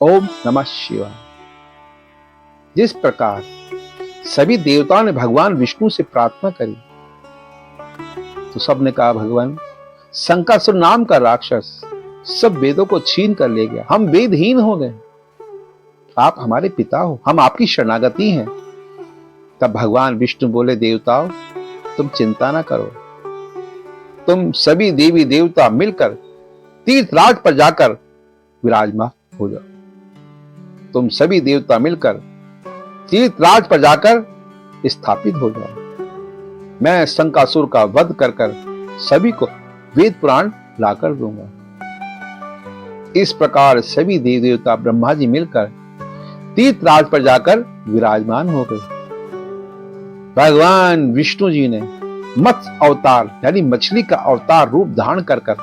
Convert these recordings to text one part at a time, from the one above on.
ओम नमः शिवाय। जिस प्रकार सभी देवताओं ने भगवान विष्णु से प्रार्थना करी तो सबने कहा, भगवान शंकासुर नाम का राक्षस सब वेदों को छीन कर ले गया, हम वेदहीन हो गए, आप हमारे पिता हो, हम आपकी शरणागति हैं। तब भगवान विष्णु बोले, देवताओं तुम चिंता ना करो, तुम सभी देवी देवता मिलकर तीर्थराज पर जाकर विराजमान हो जाओ। तुम सभी देवता मिलकर तीर्थराज पर जाकर स्थापित हो जाओ। मैं शंकासुर का वध कर सभी को वेद पुराण लाकर दूंगा। इस प्रकार सभी देव देवता ब्रह्मा जी मिलकर तीर्थराज पर जाकर विराजमान हो गए। भगवान विष्णु जी ने मत्स्य अवतार यानी मछली का अवतार रूप धारण कर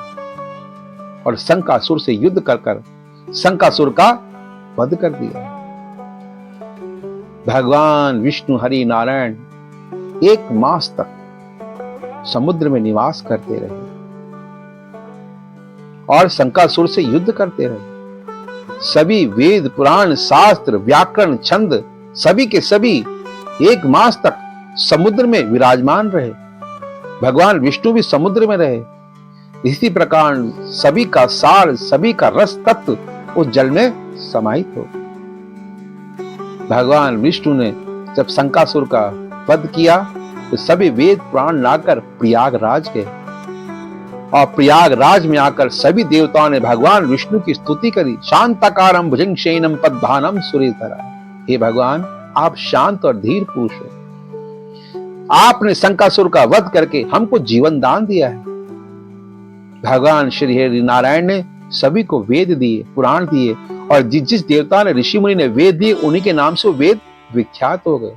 और शंकासुर से युद्ध कर शंकासुर का वध कर दिया। भगवान विष्णु हरि नारायण 1 मास तक समुद्र में निवास करते रहे और शंकासुर से युद्ध करते रहे। सभी वेद पुराण शास्त्र व्याकरण छंद सभी के सभी 1 मास तक समुद्र में विराजमान रहे। भगवान विष्णु भी समुद्र में रहे। इसी प्रकार सभी का सार सभी का रस तत्व उस जल में समाहित हो। भगवान विष्णु ने जब शंकासुर का वध किया तो सभी वेद पुराण लाकर प्रयागराज गए और प्रयागराज में आकर सभी देवताओं ने भगवान विष्णु की स्तुति करी। शांताकारं भुजंगशयनं पद्भानं सुरेधरा। हे भगवान, आप शांत और धीर पुरुष हो, आपने शंकासुर का वध करके हमको जीवन दान दिया है। भगवान श्री हरि नारायण ने सभी को वेद दिए, पुराण दिए और जिस जिस देवता ने ऋषि मुनि ने वेद दिए उन्हीं के नाम से वेद विख्यात हो गए।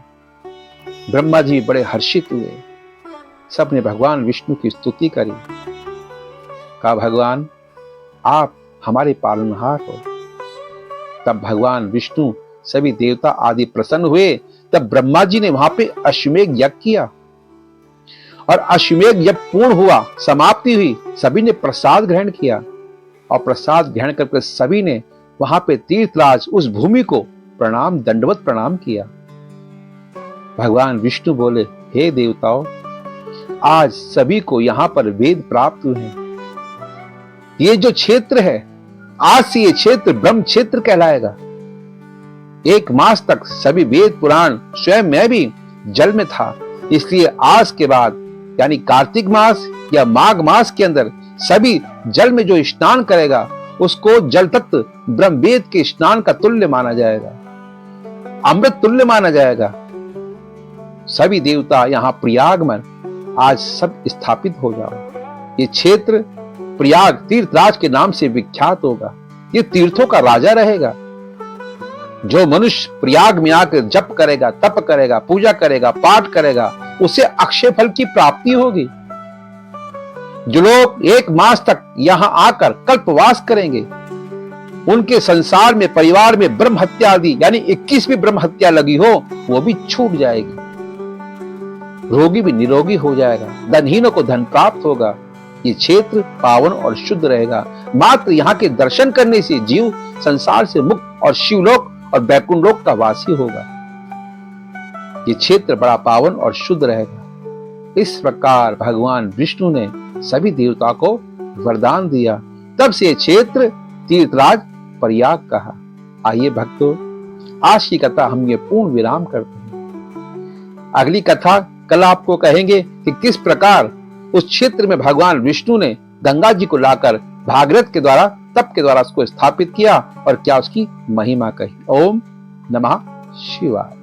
ब्रह्मा जी बड़े हर्षित हुए, सबने भगवान विष्णु की स्तुति करी। कहा, भगवान आप हमारे पालनहार हो। तब भगवान विष्णु सभी देवता आदि प्रसन्न हुए। तब ब्रह्मा जी ने वहां पे अश्वमेध यज्ञ किया और अश्वमेध यज्ञ पूर्ण हुआ, समाप्ति हुई। सभी ने प्रसाद ग्रहण किया और प्रसाद ग्रहण करके सभी ने वहां पे तीर्थराज उस भूमि को प्रणाम दंडवत प्रणाम किया। भगवान विष्णु बोले, हे देवताओं, आज सभी को यहां पर वेद प्राप्त हुए हैं। ये जो क्षेत्र है, आज से ये क्षेत्र ब्रह्म क्षेत्र कहलाएगा। 1 मास तक सभी वेद पुराण स्वयं मैं भी जल में था, इसलिए आज के बाद यानी कार्तिक मास या माघ मास के अंदर सभी जल में जो स्नान करेगा उसको जल तत्व ब्रह्मवेद के स्नान का तुल्य माना जाएगा, अमृत तुल्य माना जाएगा। सभी देवता यहां प्रयाग में आज सब स्थापित हो जाओ। ये क्षेत्र प्रयाग तीर्थराज के नाम से विख्यात होगा। ये तीर्थों का राजा रहेगा। जो मनुष्य प्रयाग में आकर जप करेगा, तप करेगा, पूजा करेगा, पाठ करेगा, उसे अक्षय फल की प्राप्ति होगी। जो लोग 1 मास तक यहां आकर कल्पवास करेंगे, उनके संसार में परिवार में ब्रह्म हत्या आदि यानी 21वीं ब्रह्म हत्या लगी हो वो भी छूट जाएगी। रोगी भी निरोगी हो जाएगा, धनहीनों को धन प्राप्त होगा। ये क्षेत्र पावन और शुद्ध रहेगा। मात्र यहाँ के दर्शन करने से जीव संसार से मुक्त और शिवलोक और वैकुंठ लोक का वासी होगा। ये क्षेत्र बड़ा पावन और शुद्ध रहेगा। इस प्रकार भगवान विष्णु ने सभी देवता को वरदान दिया। तब से क्षेत्र तीर्थराज प्रयाग कहा। आइए भक्तों, आज की कथा हम ये पूर्ण विराम करते हैं। अगली कथा कल आपको कहेंगे कि किस प्रकार उस क्षेत्र में भगवान विष्णु ने गंगा जी को लाकर भागीरथ के द्वारा तप के द्वारा उसको स्थापित किया और क्या उसकी महिमा कही। ओम नमः शिवाय।